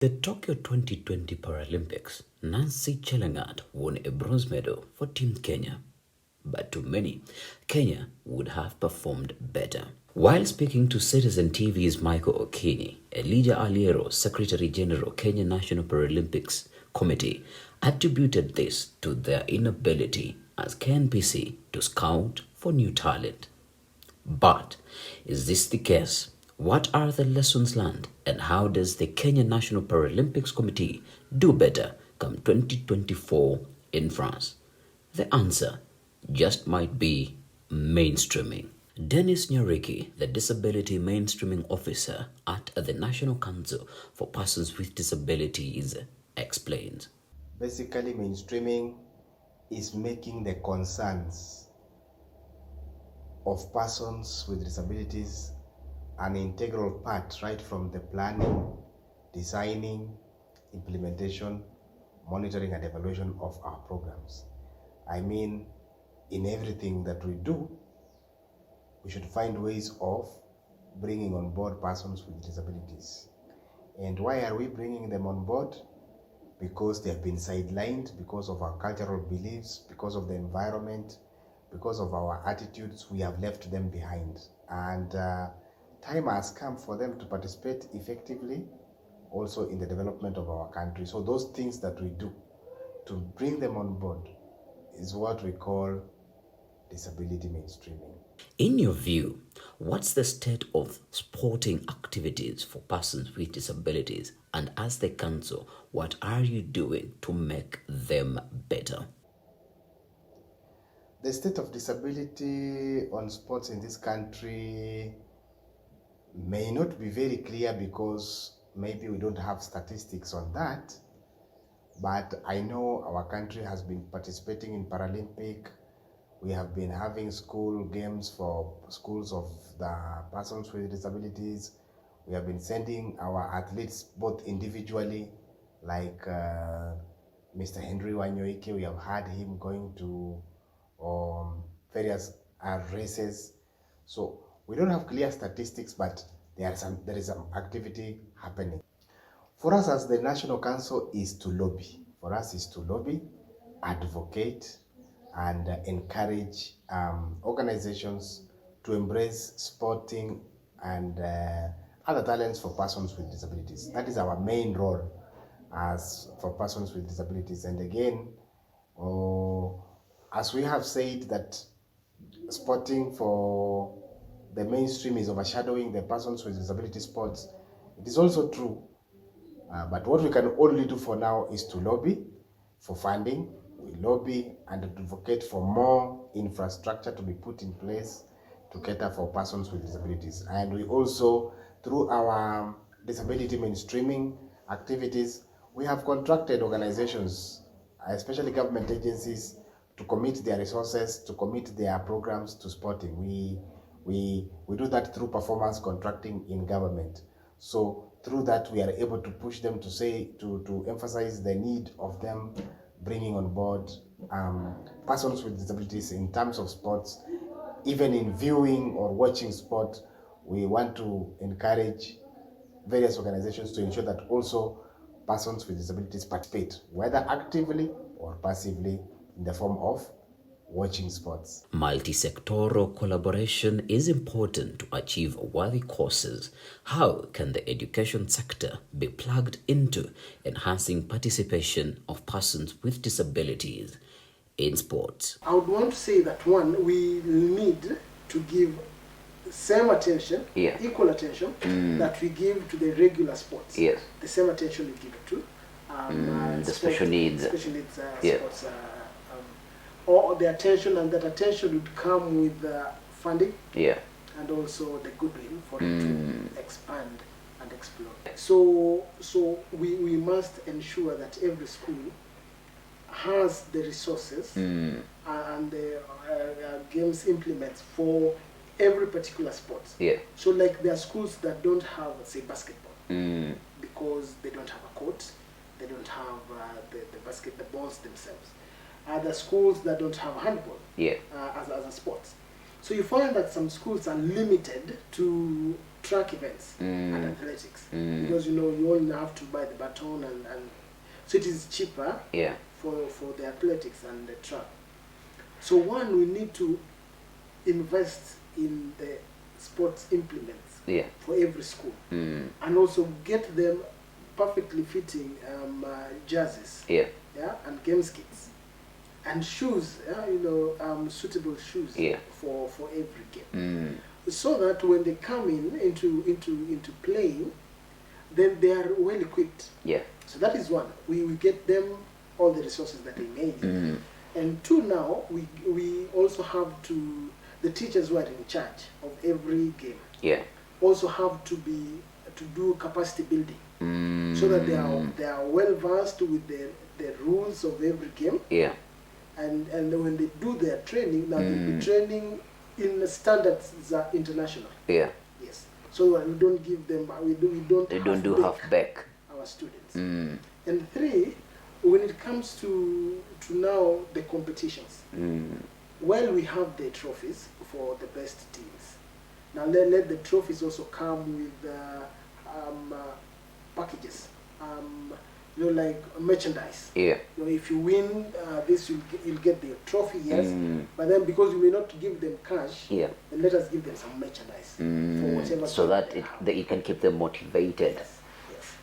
The Tokyo 2020 Paralympics, Nancy Chelangat won a bronze medal for Team Kenya. But to many, Kenya would have performed better. While speaking to Citizen TV's Michael Okini, Elijah Aliero, Secretary General, Kenya National Paralympics Committee, attributed this to their inability as KNPC to scout for new talent. But is this the case? What are the lessons learned, and how does the Kenya National Paralympics Committee do better come 2024 in France? The answer just might be mainstreaming. Dennis Nyariki, the Disability Mainstreaming Officer at the National Council for Persons with Disabilities, explains. Basically, mainstreaming is making the concerns of persons with disabilities an integral part, right from the planning, designing, implementation, monitoring and evaluation of our programs. I mean, in everything that we do, we should find ways of bringing on board persons with disabilities. And why are we bringing them on board? Because they have been sidelined, because of our cultural beliefs, because of the environment, because of our attitudes, we have left them behind. And time has come for them to participate effectively also in the development of our country. So those things that we do to bring them on board is what we call disability mainstreaming. In your view, what's the state of sporting activities for persons with disabilities? And as the council, what are you doing to make them better? The state of disability on sports in this country may not be very clear because maybe we don't have statistics on that. But I know our country has been participating in Paralympic. We have been having school games for schools of the persons with disabilities. We have been sending our athletes both individually, like Mr. Henry Wanyoike. We have had him going to various races. So we don't have clear statistics, but there is some activity happening. For us as the National Council is to lobby. For us is to lobby, advocate, and encourage organizations to embrace sporting and other talents for persons with disabilities. That is our main role as for persons with disabilities. And again, as we have said that sporting for the mainstream is overshadowing the persons with disability sports, it is also true. But what we can only do for now is to lobby for funding. We lobby and advocate for more infrastructure to be put in place to cater for persons with disabilities. And we also, through our disability mainstreaming activities, we have contracted organizations, especially government agencies, to commit their resources, to commit their programs to sporting. We do that through performance contracting in government. So through that, we are able to push them to emphasize the need of them bringing on board persons with disabilities in terms of sports. Even in viewing or watching sport, we want to encourage various organizations to ensure that also persons with disabilities participate, whether actively or passively, in the form of watching sports. Multi-sectoral collaboration is important to achieve worthy causes. How can the education sector be plugged into enhancing participation of persons with disabilities in sports? I would want to say that one, we need to give same attention, equal attention that we give to the regular sports. Yes. The same attention we give to the special needs sports. Or the attention, and that attention would come with funding and also the goodwill for it to expand and explore. So we must ensure that every school has the resources and the games implements for every particular sport. So like there are schools that don't have, say, basketball because they don't have a court, they don't have the balls themselves. Other schools that don't have handball as a sport. So you find that some schools are limited to track events and athletics, because you know you only have to buy the baton and so it is cheaper for the athletics and the track. So one, we need to invest in the sports implements for every school, and also get them perfectly fitting jerseys, and game kits, and shoes, suitable shoes for every game, so that when they come into playing, then they are well equipped. So that is one. We get them all the resources that they need. And two, now we also have to, the teachers who are in charge of every game also have to do capacity building, so that they are well versed with the rules of every game. And when they do their training, now they'll be training in the standards that are international. Yes. So we don't give them, they don't do half-back our students. And three, when it comes to now the competitions, while we have the trophies for the best teams, now let the trophies also come with packages, like merchandise. If you win this, you'll get the trophy, but then because you may not give them cash, then let us give them some merchandise for whatever, so that it can keep them motivated. Yes.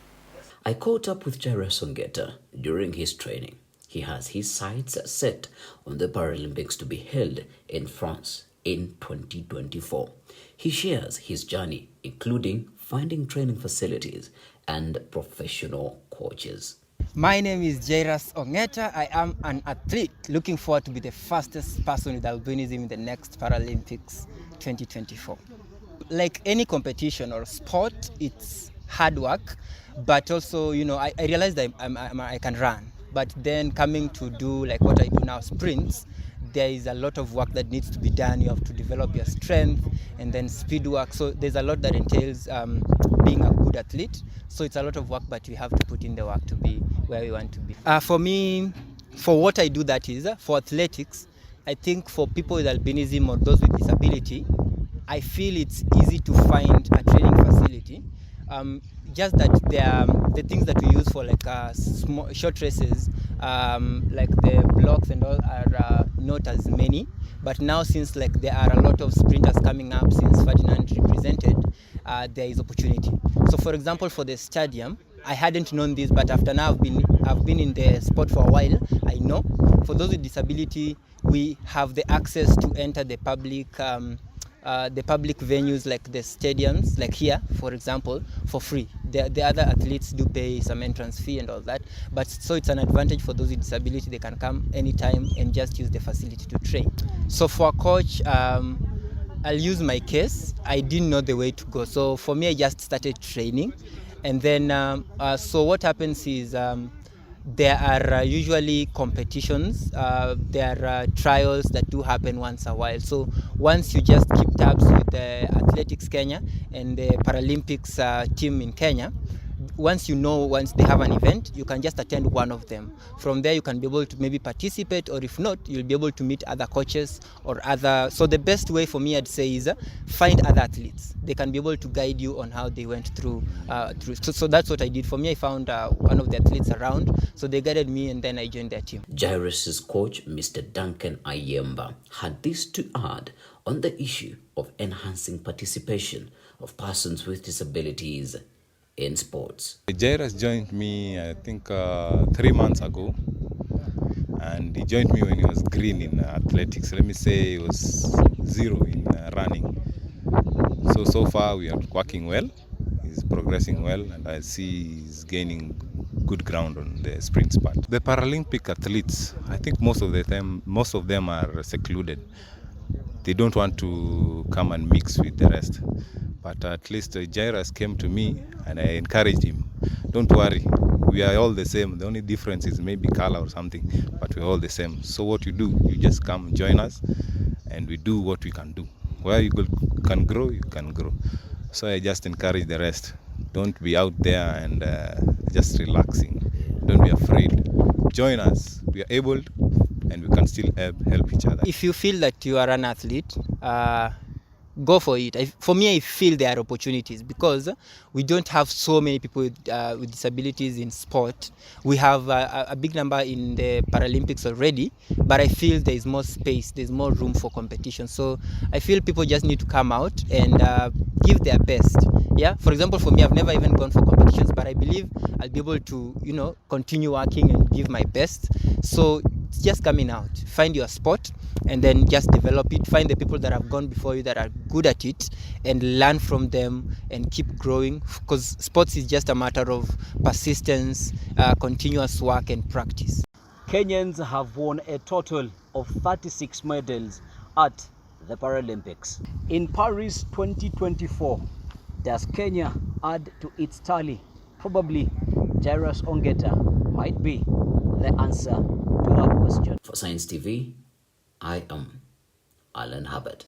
I caught up with Jairus Ongeta during his training. He has his sights set on the Paralympics to be held in France in 2024. He shares his journey, including finding training facilities and professional coaches. My name is Jairus Ongeta. I am an athlete looking forward to be the fastest person with albinism in the next Paralympics 2024. Like any competition or sport, it's hard work, but also, I realized that I can run. But then coming to do like what I do now, sprints, there is a lot of work that needs to be done. You have to develop your strength and then speed work. So there's a lot that entails being a good athlete. So it's a lot of work, but we have to put in the work to be where we want to be. For me, for what I do, that is, for athletics, I think for people with albinism or those with disability, I feel it's easy to find a training facility. Just that the things that we use for like small short races, like the blocks and all, are not as many. But now, since like there are a lot of sprinters coming up, since Ferdinand represented, there is opportunity. So, for example, for the stadium, I hadn't known this, but after now I've been in the sport for a while. I know for those with disability, we have the access to enter the public venues like the stadiums, like here, for example, for free. The other athletes do pay some entrance fee and all that, but so it's an advantage for those with disability. They can come anytime and just use the facility to train. So for a coach, I'll use my case. I didn't know the way to go. So for me, I just started training. And then, so what happens is, there are usually competitions, there are trials that do happen once a while. So once you just keep tabs with the Athletics Kenya and the Paralympics team in Kenya, once they have an event, you can just attend one of them. From there, you can be able to maybe participate, or if not, you'll be able to meet other coaches or other. So the best way for me, I'd say, is find other athletes. They can be able to guide you on how they went through. So that's what I did. For me, I found one of the athletes around, so they guided me, and then I joined their team. Jairus' coach, Mr. Duncan Ayemba, had this to add on the issue of enhancing participation of persons with disabilities in sports. Jairus joined me, I think, 3 months ago, and he joined me when he was green in athletics. Let me say he was 0 in running. So far we are working well. He's progressing well, and I see he's gaining good ground on the sprint part. The Paralympic athletes, I think most of them are secluded. They don't want to come and mix with the rest. But at least Jairus came to me and I encouraged him. Don't worry, we are all the same. The only difference is maybe color or something, but we're all the same. So what you do, you just come join us and we do what we can do. Where you can grow, you can grow. So I just encourage the rest. Don't be out there and just relaxing. Don't be afraid. Join us. We are able and we can still help each other. If you feel that you are an athlete, go for it. For me, I feel there are opportunities because we don't have so many people with disabilities in sport. We have a big number in the Paralympics already, but I feel there is more space, there's more room for competition. So I feel people just need to come out and give their best. Yeah, for example, for me, I've never even gone for competitions, but I believe I'll be able to, continue working and give my best. So it's just coming out, find your sport and then just develop it. Find the people that have gone before you that are good at it and learn from them and keep growing, because sports is just a matter of persistence, continuous work and practice. Kenyans have won a total of 36 medals at the Paralympics. In Paris 2024, does Kenya add to its tally? Probably Jairus Ongeta might be the answer to that question. For Science TV, I am Alan Hubbard.